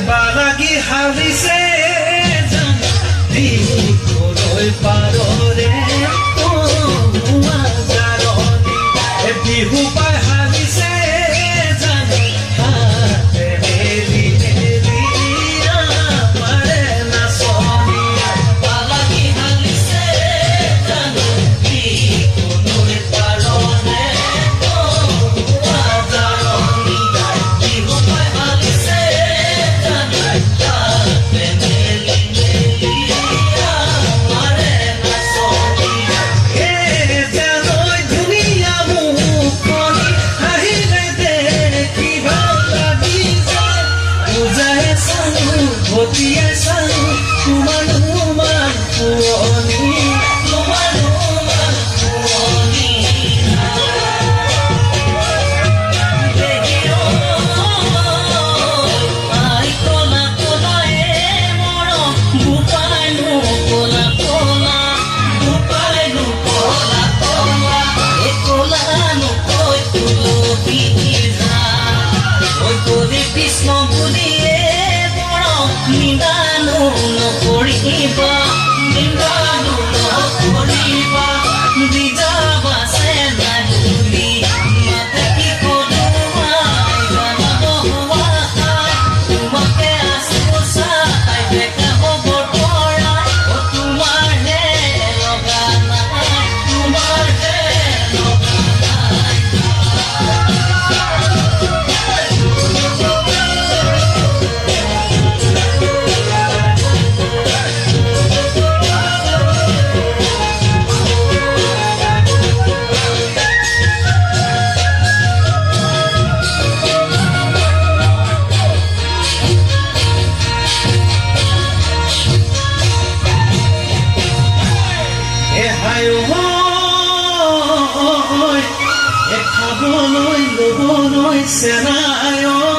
বালাগি হাৰিছে জানি দিবলৈ পাৰৰে জাৰণি বিহু পাই হাৰিছে জানি হাতে মেলি মেলি আমাৰে নাচনি বালাগি হাৰিছে জানি দিবলৈ পাৰৰে জাৰণি বিহু পাই হাৰিছে নিদানো নকৰিবা নিদানো নকৰিবা দিজাবাছে নাগুলি মাতে কি কলোৱা জানাব হোৱা তোমাকে আছো চাই দেখা হ'ব পৰা তোমাৰ হে লগা নাই তোমাৰ হে লগা নাই খাবলৈ ল'বলৈ চেনায়